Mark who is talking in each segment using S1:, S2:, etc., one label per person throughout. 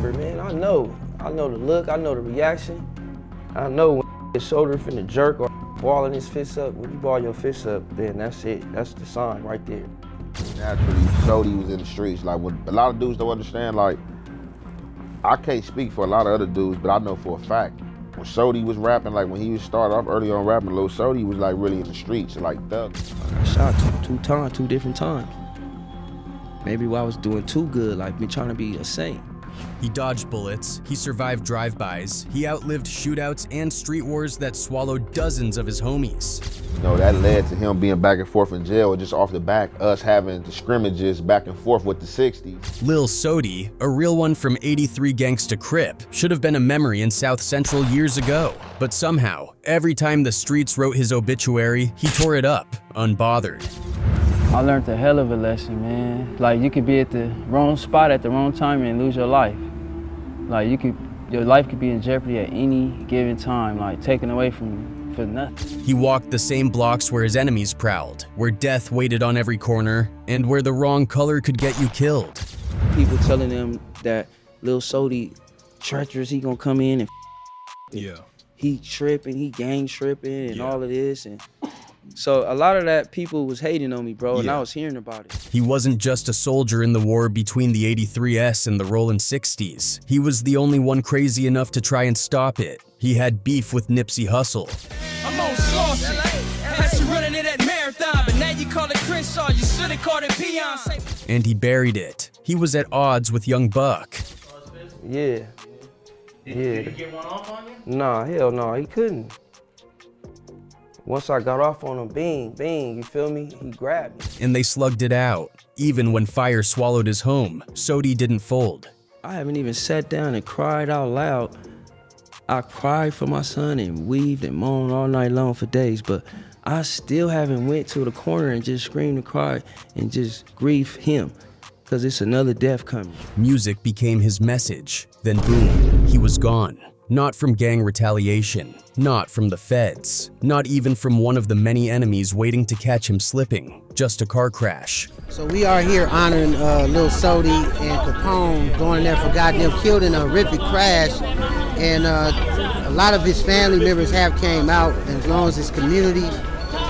S1: remember, man. I know the look, I know the reaction. I know when his shoulder finna jerk or balling his fist up. When you ball your fist up, then that's it. That's the sign right there.
S2: Naturally, Sodi was in the streets. Like, what a lot of dudes don't understand, like, I can't speak for a lot of other dudes, but I know for a fact, when Sodi was rapping, like when he was started off early on rapping, Lil Sodi was like really in the streets, like thug.
S1: I got shot two times, 2 different times. Maybe while I was doing too good, like me trying to be a saint.
S3: He dodged bullets, he survived drive-bys, he outlived shootouts and street wars that swallowed dozens of his homies.
S2: You know, that led to him being back and forth in jail, just off the back, us having the scrimmages back and forth with the 60s.
S3: Lil Sodi, a real one from '83 Gangsta Crip, should have been a memory in South Central years ago. But somehow, every time the streets wrote his obituary, he tore it up, unbothered.
S4: I learned a hell of a lesson, man. Like, you could be at the wrong spot at the wrong time and lose your life. Like, your life could be in jeopardy at any given time, like taken away from you for nothing.
S3: He walked the same blocks where his enemies prowled, where death waited on every corner, and where the wrong color could get you killed.
S1: People telling them that Lil Sodi treacherous, he gonna come in and he tripping, he gang tripping and all of this. And so a lot of that people was hating on me, bro, and I was hearing about it.
S3: He wasn't just a soldier in the war between the 83S and the Rollin 60s. He was the only one crazy enough to try and stop it. He had beef with Nipsey Hussle.
S5: I'm on saucy. Had you running in that marathon, but now you call it Crenshaw. You should have called it Beyonce.
S3: And he buried it. He was at odds with Young Buck.
S1: Yeah.
S6: Did he get one off on you?
S1: Nah, hell no, he couldn't. Once I got off on him, bing, bing, you feel me? He grabbed me.
S3: And they slugged it out. Even when fire swallowed his home, Sodi didn't fold.
S1: I haven't even sat down and cried out loud. I cried for my son and weaved and moaned all night long for days, but I still haven't went to the corner and just screamed and cried and just grieve him, because it's another death coming.
S3: Music became his message. Then boom, he was gone. Not from gang retaliation, not from the feds, not even from one of the many enemies waiting to catch him slipping, just a car crash.
S7: So we are here honoring Lil Sodi and Capone, going in there for goddamn killed in a horrific crash. And a lot of his family members have came out, as long as his community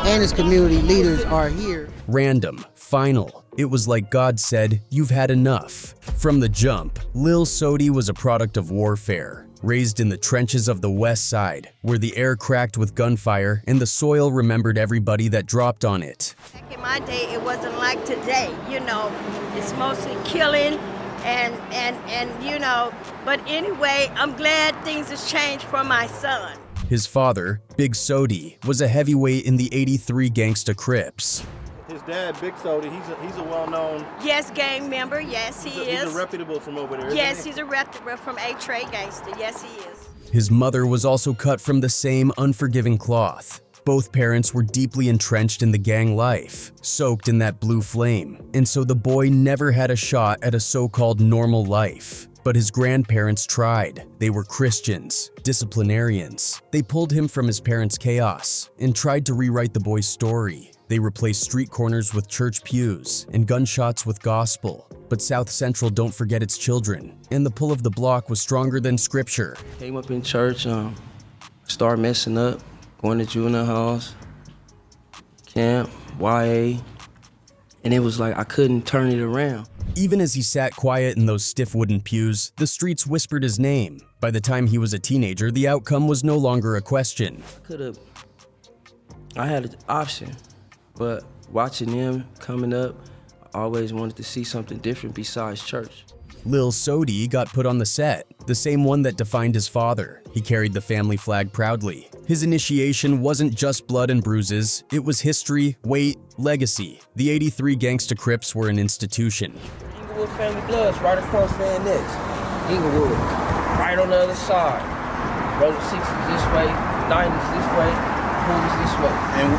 S7: and his community leaders are here.
S3: Random, final. It was like God said, you've had enough. From the jump, Lil Sodi was a product of warfare. Raised in the trenches of the West Side, where the air cracked with gunfire and the soil remembered everybody that dropped on it.
S8: Back in my day, it wasn't like today, you know. It's mostly killing and you know. But anyway, I'm glad things have changed for my son.
S3: His father, Big Sodi, was a heavyweight in the '83 Gangsta Crips.
S6: His dad, Big Sodi, he's a well-known...
S8: Yes, gang member, yes he is.
S6: He's a reputable from over there,
S8: Yes,
S6: isn't he?
S8: he's a reputable from A-Trade Gangster, yes he is.
S3: His mother was also cut from the same unforgiving cloth. Both parents were deeply entrenched in the gang life, soaked in that blue flame, and so the boy never had a shot at a so-called normal life. But his grandparents tried. They were Christians, disciplinarians. They pulled him from his parents' chaos and tried to rewrite the boy's story. They replaced street corners with church pews and gunshots with gospel. But South Central don't forget its children, and the pull of the block was stronger than scripture.
S1: Came up in church, started messing up, going to juvenile halls, camp, YA, and it was like I couldn't turn it around.
S3: Even as he sat quiet in those stiff wooden pews, the streets whispered his name. By the time he was a teenager, the outcome was no longer a question.
S1: I had an option, but watching them coming up, I always wanted to see something different besides church.
S3: Lil Sodi got put on the set, the same one that defined his father. He carried the family flag proudly. His initiation wasn't just blood and bruises, it was history, weight, legacy. The '83 Gangsta Crips were an institution.
S1: Inglewood Family Bloods right across Van Ness. Inglewood, right on the other side. Rollin 60s this way, 90s this way, 40s this way.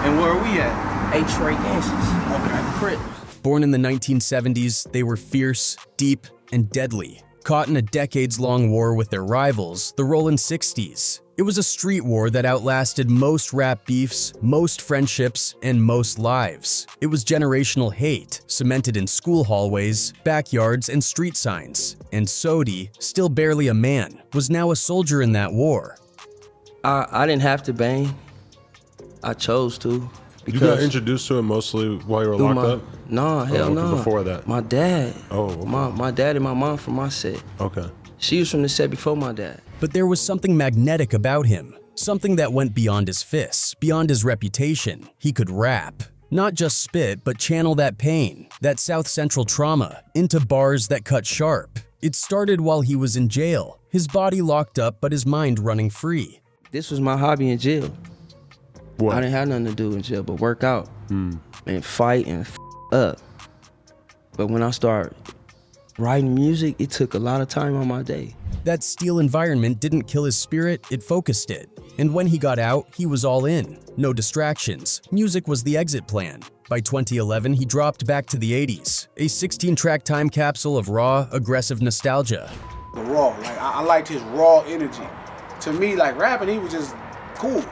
S6: And where are we at?
S1: A-Trade Gangsters. Okay. Crips.
S3: Born in the 1970s, they were fierce, deep, and deadly. caught in a decades-long war with their rivals, the Rollin 60s. It was a street war that outlasted most rap beefs, most friendships, and most lives. It was generational hate, cemented in school hallways, backyards, and street signs. And Sodi, still barely a man, was now a soldier in that war.
S1: I didn't have to bang. I chose to.
S9: You got introduced to it mostly while you were locked up?
S1: Nah, hell no.
S9: Before that?
S1: My dad.
S9: Oh, okay.
S1: My dad and my mom from my set.
S9: Okay.
S1: She was from the set before my dad.
S3: But there was something magnetic about him, something that went beyond his fists, beyond his reputation. He could rap. Not just spit, but channel that pain, that South Central trauma, into bars that cut sharp. It started while he was in jail, his body locked up but his mind running free.
S1: This was my hobby in jail.
S9: What?
S1: I didn't have nothing to do in jail but work out and fight and up. But when I started writing music, it took a lot of time on my day.
S3: That steel environment didn't kill his spirit, it focused it. And when he got out, he was all in. No distractions. Music was the exit plan. By 2011, he dropped back to the 80s, a 16-track time capsule of raw, aggressive nostalgia.
S10: The raw, like I liked his raw energy. To me, like rapping, he was just cool.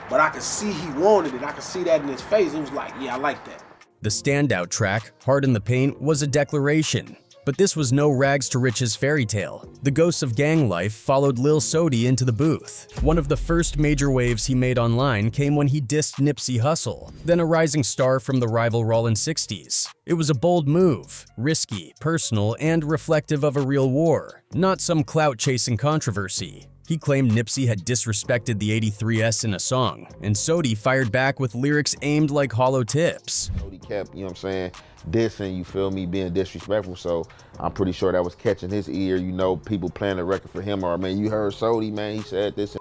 S10: But I could see he wanted it. I could see that in his face. He was like, yeah, I like that.
S3: The standout track, Heart in the Paint, was a declaration. But this was no rags to riches fairy tale. The ghosts of gang life followed Lil Sodi into the booth. One of the first major waves he made online came when he dissed Nipsey Hussle, then a rising star from the rival Rollin 60s. It was a bold move, risky, personal, and reflective of a real war, not some clout-chasing controversy. He claimed Nipsey had disrespected the 83S in a song, and Sodi fired back with lyrics aimed like hollow tips.
S2: Sodi kept, you know what I'm saying, dissing, you feel me, being disrespectful, so I'm pretty sure that was catching his ear, you know, people playing the record for him, or man, you heard Sodi, man, he said this.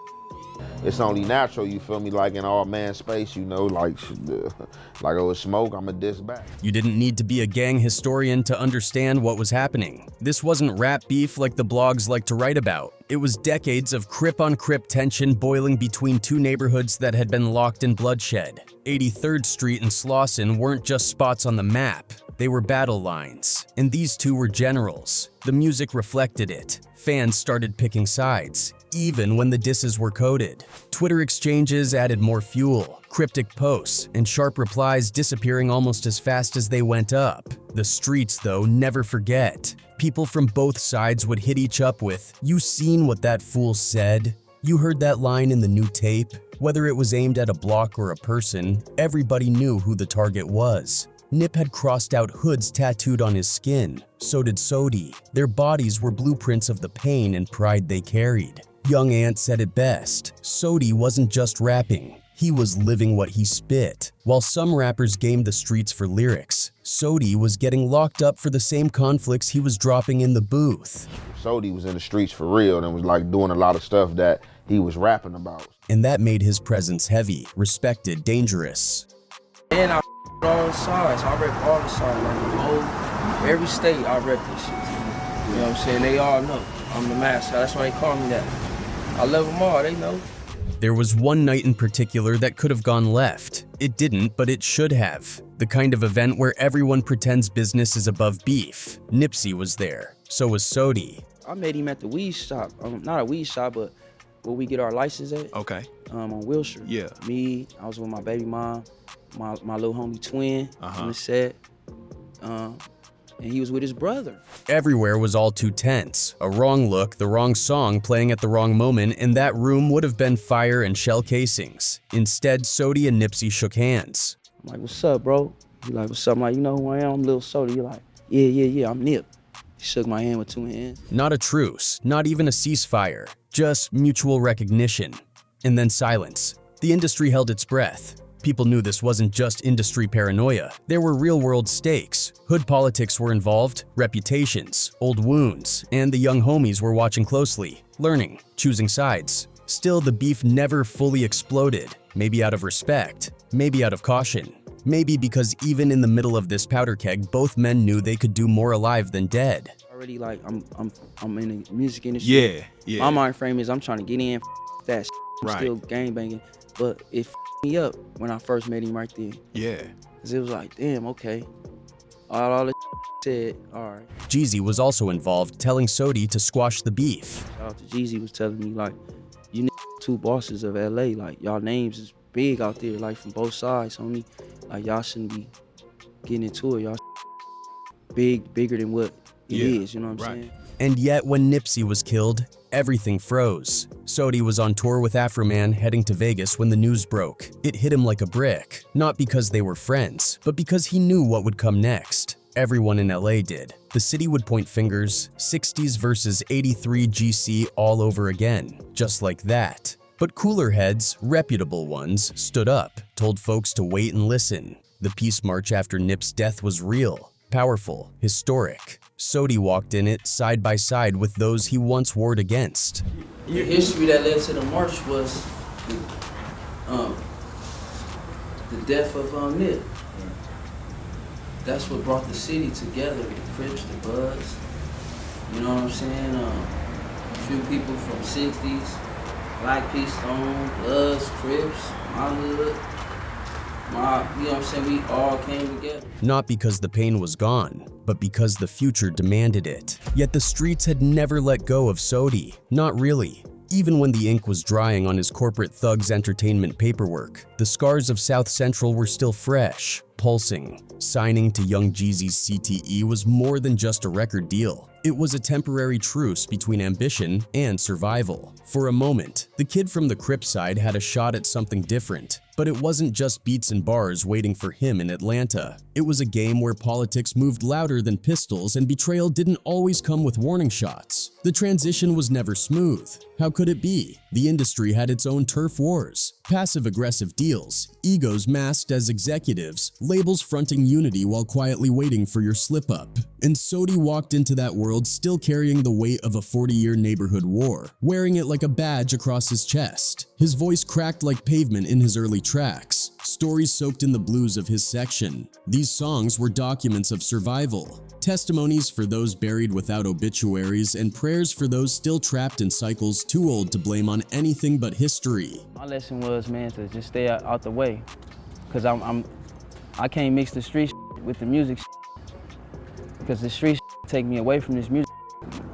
S2: It's only natural, you feel me, like in all man space, you know, like oh, it's smoke, I'ma diss back.
S3: You didn't need to be a gang historian to understand what was happening. This wasn't rap beef like the blogs like to write about. It was decades of Crip-on-Crip tension boiling between two neighborhoods that had been locked in bloodshed. 83rd Street and Slauson weren't just spots on the map. They were battle lines, and these two were generals. The music reflected it. Fans started picking sides, even when the disses were coded. Twitter exchanges added more fuel, cryptic posts, and sharp replies disappearing almost as fast as they went up. The streets, though, never forget. People from both sides would hit each up with, "You seen what that fool said? You heard that line in the new tape?" Whether it was aimed at a block or a person, everybody knew who the target was. Nip had crossed out hoods tattooed on his skin. So did Sodi. Their bodies were blueprints of the pain and pride they carried. Young Ant said it best. Sodi wasn't just rapping. He was living what he spit. While some rappers gamed the streets for lyrics, Sodi was getting locked up for the same conflicts he was dropping in the booth.
S2: Sodi was in the streets for real and was like doing a lot of stuff that he was rapping about.
S3: And that made his presence heavy, respected, dangerous.
S1: And I all the sides. I rep all the sides. Like the whole, every state I rep this shit. You know what I'm saying? They all know I'm the master. That's why they call me that. I love them all, they know.
S3: There was one night in particular that could have gone left. It didn't, but it should have. The kind of event where everyone pretends business is above beef. Nipsey was there. So was Sodi.
S1: I met him at the weed shop. Not a weed shop, but where we get our license at.
S11: Okay.
S1: On Wilshire.
S11: Yeah.
S1: Me, I was with my baby mom, my little homie twin on the set. And he was with his brother.
S3: Everywhere was all too tense. A wrong look, the wrong song playing at the wrong moment, and that room would have been fire and shell casings. Instead, Sodi and Nipsey shook hands.
S1: I'm like, "What's up, bro?" He like, "What's up?" I'm like, "You know who I am? I'm Lil Sodi." He like, Yeah, I'm Nip." He shook my hand with two hands.
S3: Not a truce, not even a ceasefire, just mutual recognition. And then silence. The industry held its breath. People knew this wasn't just industry paranoia. There were real-world stakes. Hood politics were involved, reputations, old wounds, and the young homies were watching closely, learning, choosing sides. Still, the beef never fully exploded. Maybe out of respect, maybe out of caution. Maybe because even in the middle of this powder keg, both men knew they could do more alive than dead.
S1: Already, like, I'm in the music industry.
S11: Yeah.
S1: My mind frame is I'm trying to get in, that shit. I'm
S11: Right.
S1: still gangbanging, but it me up when I first met him right there.
S11: Yeah.
S1: Cause it was like, damn, okay. All this said, all right.
S3: Jeezy was also involved, telling Sodi to squash the beef.
S1: Shout out to Jeezy was telling me, like, you two bosses of LA, like, y'all names is big out there, like, from both sides, homie. Like, y'all shouldn't be getting into it. Y'all bigger than what it is, you know what I'm saying?
S3: And yet, when Nipsey was killed, everything froze. Sodi was on tour with Afroman heading to Vegas when the news broke. It hit him like a brick, not because they were friends, but because he knew what would come next. Everyone in LA did. The city would point fingers, 60s versus 83 GC all over again, just like that. But cooler heads, reputable ones, stood up, told folks to wait and listen. The peace march after Nip's death was real, powerful, historic. Sodi walked in it side by side with those he once warred against.
S1: The history that led to the march was the death of Nip. That's what brought the city together, the Crips, the Bloods. You know what I'm saying? A few people from 60s, Black Peace Stone, Bloods, Crips, my hood. You know what I'm saying? We all came together.
S3: Not because the pain was gone, but because the future demanded it. Yet the streets had never let go of Sodi. Not really. Even when the ink was drying on his corporate thugs entertainment paperwork, the scars of South Central were still fresh, pulsing. Signing to Young Jeezy's CTE was more than just a record deal. It was a temporary truce between ambition and survival. For a moment, the kid from the Crip side had a shot at something different. But it wasn't just beats and bars waiting for him in Atlanta. It was a game where politics moved louder than pistols and betrayal didn't always come with warning shots. The transition was never smooth. How could it be? The industry had its own turf wars, passive-aggressive deals, egos masked as executives, labels fronting unity while quietly waiting for your slip-up. And Sodi walked into that world still carrying the weight of a 40-year neighborhood war, wearing it like a badge across his chest. His voice cracked like pavement in his early tracks, stories soaked in the blues of his section. These songs were documents of survival, testimonies for those buried without obituaries, and prayers for those still trapped in cycles too old to blame on anything but history.
S4: My lesson was, man, to just stay out the way, because I can't mix the street with the music, because the street take me away from this music,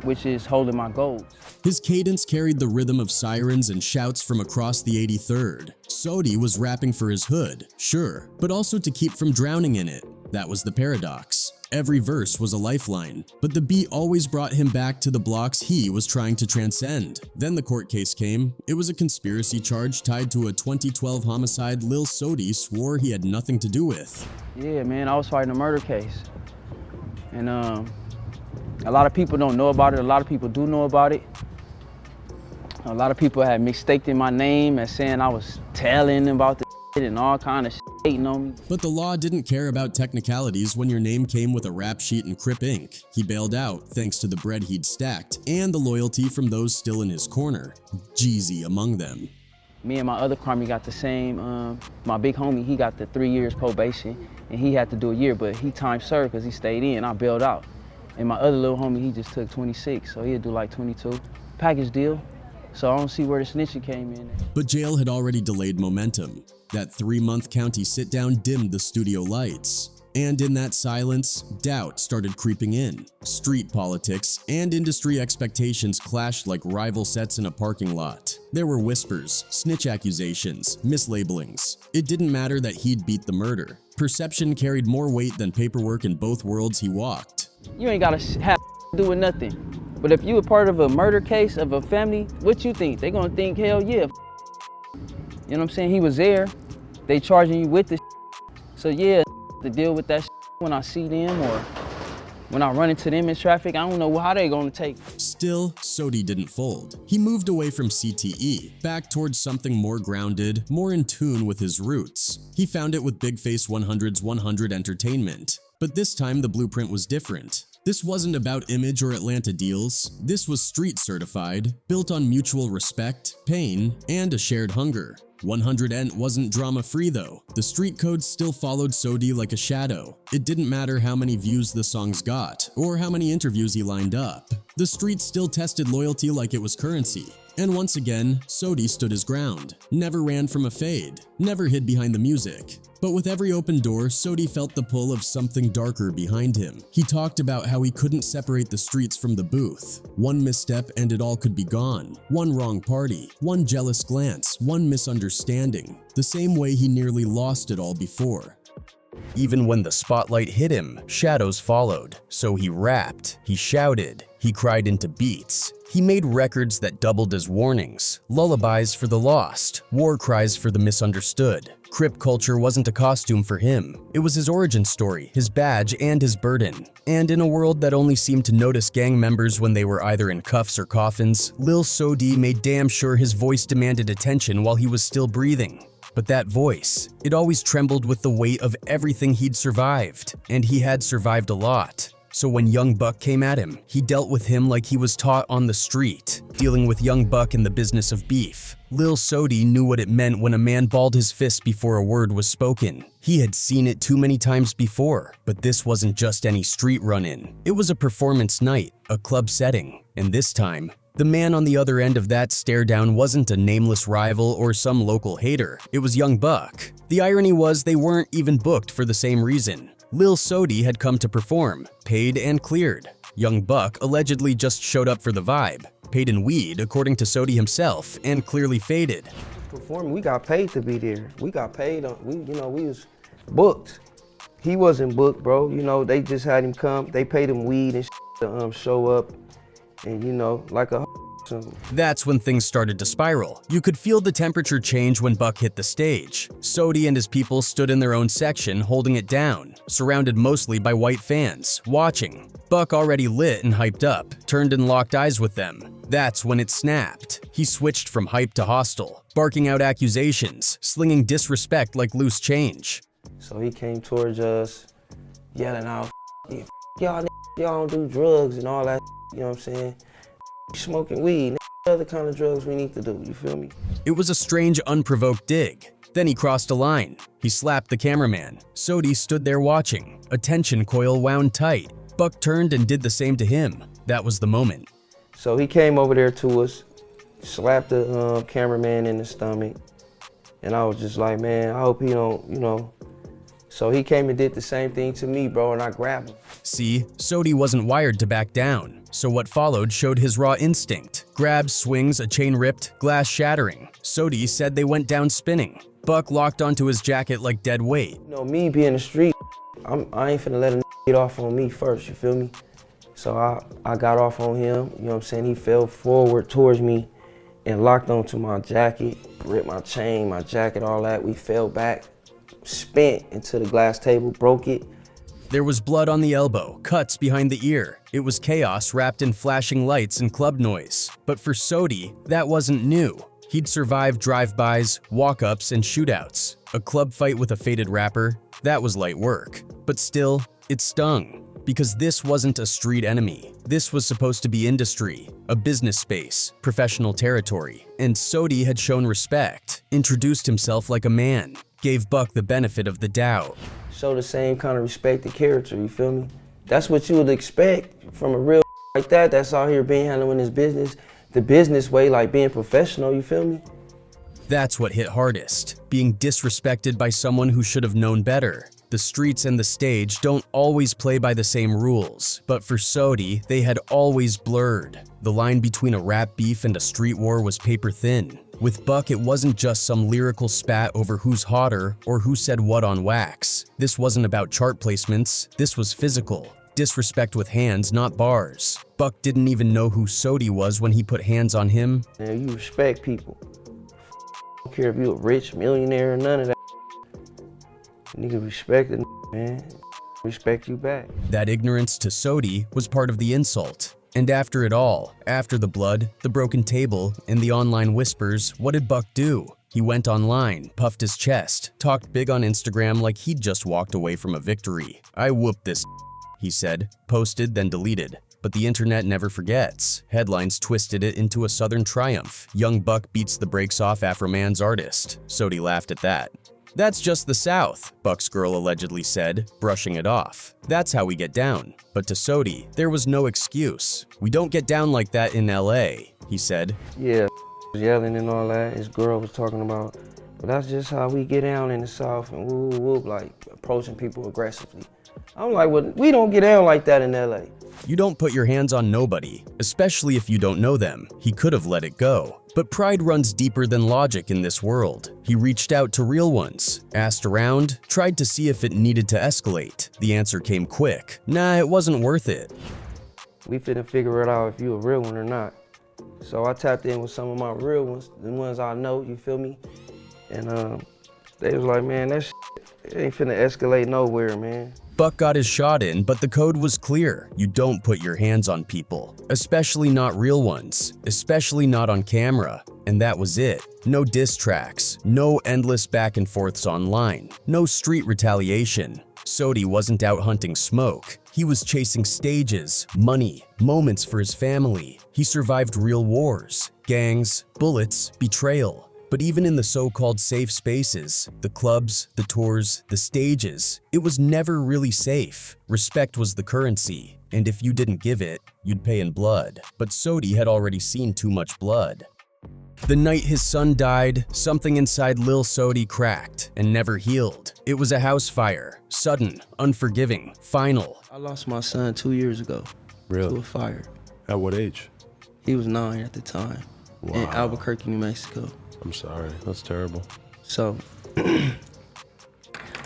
S4: which is holding my goals.
S3: His cadence carried the rhythm of sirens and shouts from across the 83rd. Sodi was rapping for his hood, sure, but also to keep from drowning in it. That was the paradox. Every verse was a lifeline, but the beat always brought him back to the blocks he was trying to transcend. Then the court case came. It was a conspiracy charge tied to a 2012 homicide Lil Sodi swore he had nothing to do with.
S4: Yeah, man, I was fighting a murder case. And a lot of people don't know about it. A lot of people do know about it. A lot of people had mistaken my name as saying I was telling about the shit and all kind of shit, hating on me.
S3: But the law didn't care about technicalities when your name came with a rap sheet and Crip Inc. He bailed out thanks to the bread he'd stacked and the loyalty from those still in his corner, Jeezy among them.
S4: Me and my other crime got the same, my big homie, he got the 3 years probation and he had to do a year, but he time served because he stayed in, I bailed out. And my other little homie, he just took 26, so he'd do like 22. Package deal. So I don't see where the snitching came in.
S3: But jail had already delayed momentum. That 3-month county sit-down dimmed the studio lights. And in that silence, doubt started creeping in. Street politics and industry expectations clashed like rival sets in a parking lot. There were whispers, snitch accusations, mislabelings. It didn't matter that he'd beat the murder. Perception carried more weight than paperwork in both worlds he walked.
S4: You ain't gotta have to do with nothing. But if you were part of a murder case of a family, what you think? They gonna think, hell yeah. You know what I'm saying? He was there. They charging you with this. So yeah, to deal with that when I see them or when I run into them in traffic, I don't know how they gonna take.
S3: Still, Sodi didn't fold. He moved away from CTE, back towards something more grounded, more in tune with his roots. He found it with Big Face 100's 100 Entertainment. But this time the blueprint was different. This wasn't about image or Atlanta deals. This was street certified, built on mutual respect, pain, and a shared hunger. 100 Ent wasn't drama-free though. The street codes still followed Sodi like a shadow. It didn't matter how many views the songs got, or how many interviews he lined up. The streets still tested loyalty like it was currency. And once again, Sodi stood his ground, never ran from a fade, never hid behind the music. But with every open door, Sodi felt the pull of something darker behind him. He talked about how he couldn't separate the streets from the booth. One misstep and it all could be gone. One wrong party, one jealous glance, one misunderstanding. The same way he nearly lost it all before. Even when the spotlight hit him, shadows followed. So he rapped, he shouted, he cried into beats. He made records that doubled as warnings, lullabies for the lost, war cries for the misunderstood. Crip culture wasn't a costume for him. It was his origin story, his badge, and his burden. And in a world that only seemed to notice gang members when they were either in cuffs or coffins, Lil Sodi made damn sure his voice demanded attention while he was still breathing. But that voice, it always trembled with the weight of everything he'd survived, and he had survived a lot. So when Young Buck came at him, he dealt with him like he was taught on the street, dealing with Young Buck in the business of beef. Lil Sodi knew what it meant when a man balled his fist before a word was spoken. He had seen it too many times before, but this wasn't just any street run-in. It was a performance night, a club setting, and this time, the man on the other end of that stare-down wasn't a nameless rival or some local hater. It was Young Buck. The irony was they weren't even booked for the same reason. Lil Sodi had come to perform, paid and cleared. Young Buck allegedly just showed up for the vibe, paid in weed according to Sodi himself, and clearly faded.
S1: Performing, we got paid to be there. We got paid on, we was booked. He wasn't booked, bro. They just had him come. They paid him weed and to show up, and like a.
S3: That's when things started to spiral. You could feel the temperature change when Buck hit the stage. Sodi and his people stood in their own section, holding it down, surrounded mostly by white fans, watching. Buck, already lit and hyped up, turned and locked eyes with them. That's when it snapped. He switched from hype to hostile, barking out accusations, slinging disrespect like loose change.
S1: So he came towards us, yelling out, y'all don't do drugs and all that, you know what I'm saying? Smoking weed, other kind of drugs we need to do, you feel me?
S3: It was a strange, unprovoked dig. Then he crossed a line. He slapped the cameraman. Sodi stood there watching. A tension coil wound tight. Buck turned and did the same to him. That was the moment.
S1: So he came over there to us, slapped the cameraman in the stomach, and I was just like, man, I hope he don't, So he came and did the same thing to me, bro, and I grabbed him.
S3: See, Sodi wasn't wired to back down, so what followed showed his raw instinct. Grabs, swings, a chain ripped, glass shattering. Sodi said they went down spinning. Buck locked onto his jacket like dead weight.
S1: Me being the street, I ain't finna let him get off on me first, you feel me? So I got off on him, you know what I'm saying? He fell forward towards me and locked onto my jacket, ripped my chain, my jacket, all that. We fell back, spent into the glass table, broke it.
S3: There was blood on the elbow, cuts behind the ear. It was chaos wrapped in flashing lights and club noise. But for Sodi, that wasn't new. He'd survived drive-bys, walk-ups, and shootouts. A club fight with a faded rapper, that was light work. But still, it stung. Because this wasn't a street enemy. This was supposed to be industry, a business space, professional territory. And Sodi had shown respect, introduced himself like a man, gave Buck the benefit of the doubt.
S1: Show the same kind of respect and character, you feel me? That's what you would expect from a real like that that's out here being handling his business, the business way, like being professional, you feel me?
S3: That's what hit hardest, being disrespected by someone who should have known better. The streets and the stage don't always play by the same rules, but for Sodi, they had always blurred. The line between a rap beef and a street war was paper thin. With Buck, it wasn't just some lyrical spat over who's hotter or who said what on wax. This wasn't about chart placements, this was physical. Disrespect with hands, not bars. Buck didn't even know who Sodi was when he put hands on him.
S1: Man, you respect people. I don't care if you're a rich millionaire or none of that. Nigga respect it, man. Respect you back.
S3: That ignorance to Sodi was part of the insult. And after it all, after the blood, the broken table, and the online whispers, what did Buck do? He went online, puffed his chest, talked big on Instagram like he'd just walked away from a victory. I whooped this, he said, posted then deleted. But the internet never forgets. Headlines twisted it into a Southern triumph. Young Buck beats the brakes off Afroman's artist. Sodi laughed at that. That's just the South, Buck's girl allegedly said, brushing it off. That's how we get down. But to Sodi, there was no excuse. We don't get down like that in LA, he said.
S1: Yeah, yelling and all that. His girl was talking about But that's just how we get down in the South and whoop, whoop, like approaching people aggressively. I'm like, well, we don't get down like that in LA.
S3: You don't put your hands on nobody, especially if you don't know them. He could have let it go. But pride runs deeper than logic in this world. He reached out to real ones, asked around, tried to see if it needed to escalate. The answer came quick. Nah, it wasn't worth it.
S1: We finna figure it out if you a real one or not. So I tapped in with some of my real ones, the ones I know, you feel me? And they was like, man, that shit ain't finna escalate nowhere, man.
S3: Buck got his shot in, but the code was clear. You don't put your hands on people, especially not real ones, especially not on camera. And that was it. No diss tracks, no endless back and forths online, no street retaliation. Sodi wasn't out hunting smoke. He was chasing stages, money, moments for his family. He survived real wars, gangs, bullets, betrayal. But even in the so-called safe spaces, the clubs, the tours, the stages, it was never really safe. Respect was the currency, and if you didn't give it, you'd pay in blood. But Sodi had already seen too much blood. The night his son died, something inside Lil Sodi cracked and never healed. It was a house fire, sudden, unforgiving, final.
S1: I lost my son 2 years ago to a fire.
S9: At what age?
S1: He was 9 at the time in Albuquerque, New Mexico.
S9: I'm sorry, that's terrible.
S1: So,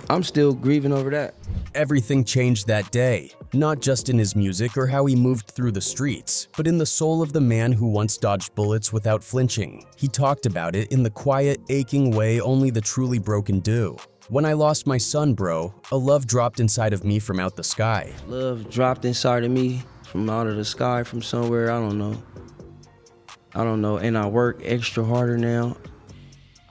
S1: I'm still grieving over that.
S3: Everything changed that day, not just in his music or how he moved through the streets, but in the soul of the man who once dodged bullets without flinching. He talked about it in the quiet, aching way only the truly broken do. When I lost my son, bro, a love dropped inside of me from out the sky.
S1: Love dropped inside of me from out of the sky, from somewhere, I don't know, and I work extra harder now.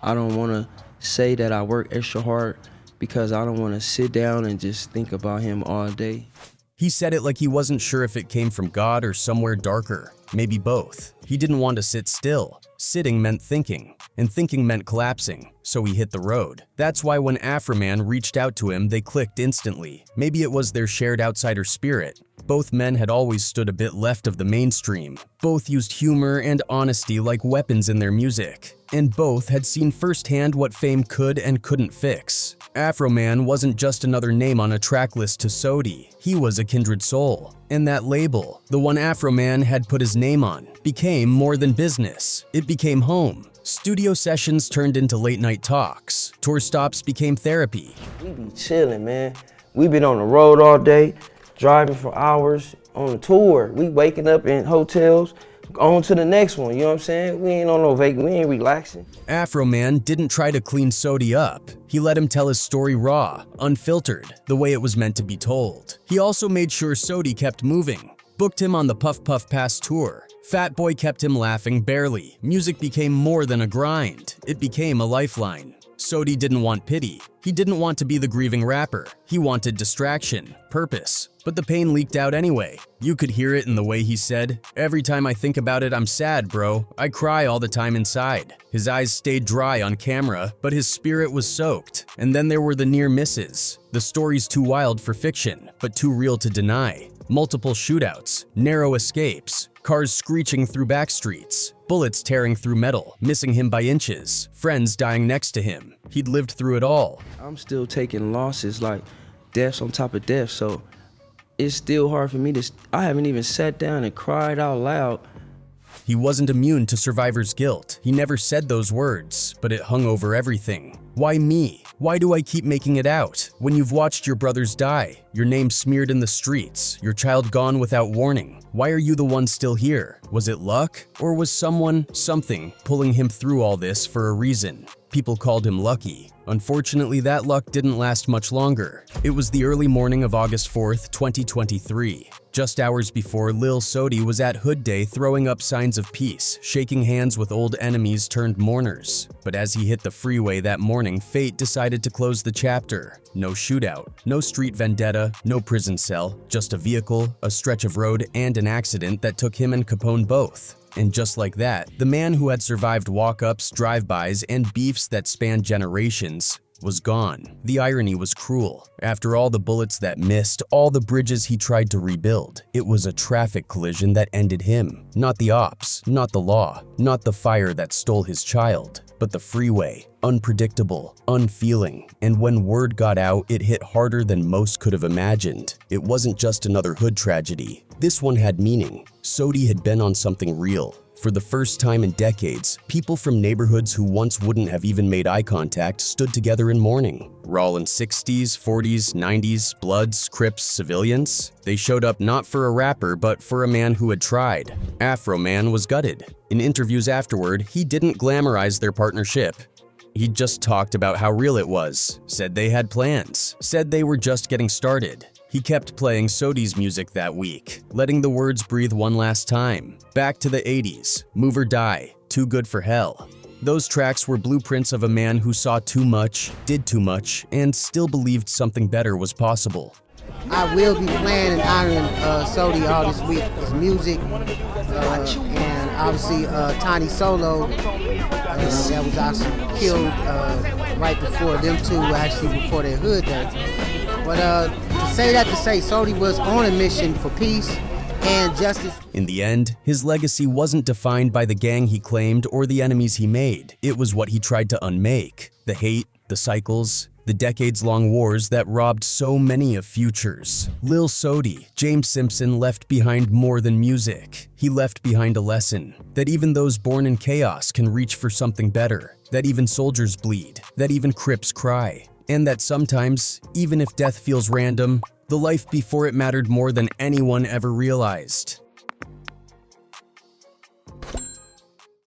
S1: I don't want to say that I work extra hard because I don't want to sit down and just think about him all day.
S3: He said it like he wasn't sure if it came from God or somewhere darker, maybe both. He didn't want to sit still. Sitting meant thinking, and thinking meant collapsing, so he hit the road. That's why when Afroman reached out to him, they clicked instantly. Maybe it was their shared outsider spirit. Both men had always stood a bit left of the mainstream. Both used humor and honesty like weapons in their music. And both had seen firsthand what fame could and couldn't fix. Afroman wasn't just another name on a track list to Sodi. He was a kindred soul. And that label, the one Afroman had put his name on, became more than business. It became home. Studio sessions turned into late-night talks. Tour stops became therapy.
S1: We be chilling, man. We been on the road all day, driving for hours on a tour. We waking up in hotels, on to the next one, you know what I'm saying? We ain't on no vacation, we ain't relaxing.
S3: Afroman didn't try to clean Sodi up. He let him tell his story raw, unfiltered, the way it was meant to be told. He also made sure Sodi kept moving, booked him on the Puff Puff Pass tour. Fat Boy kept him laughing barely. Music became more than a grind. It became a lifeline. Sodi didn't want pity. He didn't want to be the grieving rapper. He wanted distraction, purpose. But the pain leaked out anyway. You could hear it in the way he said, "Every time I think about it, I'm sad, bro. I cry all the time inside." His eyes stayed dry on camera, but his spirit was soaked. And then there were the near misses. The stories too wild for fiction, but too real to deny. Multiple shootouts, narrow escapes, cars screeching through back streets, bullets tearing through metal, missing him by inches, friends dying next to him. He'd lived through it all.
S1: I'm still taking losses, like deaths on top of deaths, so it's still hard for me to, I haven't even sat down and cried out loud.
S3: He wasn't immune to survivor's guilt. He never said those words, but it hung over everything. Why me? Why do I keep making it out? When you've watched your brothers die, your name smeared in the streets, your child gone without warning, why are you the one still here? Was it luck? Or was someone, something, pulling him through all this for a reason? People called him lucky. Unfortunately, that luck didn't last much longer. It was the early morning of August 4th, 2023. Just hours before, Lil Sodi was at Hood Day throwing up signs of peace, shaking hands with old enemies turned mourners. But as he hit the freeway that morning, fate decided to close the chapter. No shootout, no street vendetta, no prison cell, just a vehicle, a stretch of road, and an accident that took him and Capone both. And just like that, the man who had survived walk-ups, drive-bys, and beefs that spanned generations was gone. The irony was cruel. After all the bullets that missed, all the bridges he tried to rebuild, it was a traffic collision that ended him. Not the ops, not the law, not the fire that stole his child. But the freeway, unpredictable, unfeeling, and when word got out, it hit harder than most could have imagined. It wasn't just another hood tragedy. This one had meaning. Sodi had been on something real. For the first time in decades, people from neighborhoods who once wouldn't have even made eye contact stood together in mourning. Rollin 60s, 40s, 90s, Bloods, Crips, civilians. They showed up not for a rapper, but for a man who had tried. Afro Man was gutted. In interviews afterward, he didn't glamorize their partnership. He just talked about how real it was, said they had plans, said they were just getting started. He kept playing Sodi's music that week, letting the words breathe one last time. Back to the 80s, Move or Die, Too Good for Hell. Those tracks were blueprints of a man who saw too much, did too much, and still believed something better was possible.
S7: I will be playing and honoring Sodi all this week. His music, and obviously Tiny Solo, that was actually killed right before them two, actually before their hood day. But to say Sodi was on a mission for peace and justice.
S3: In the end, his legacy wasn't defined by the gang he claimed or the enemies he made. It was what he tried to unmake. The hate, the cycles, the decades-long wars that robbed so many of futures. Lil Sodi, James Simpson, left behind more than music. He left behind a lesson that even those born in chaos can reach for something better, that even soldiers bleed, that even Crips cry, and that sometimes, even if death feels random, the life before it mattered more than anyone ever realized.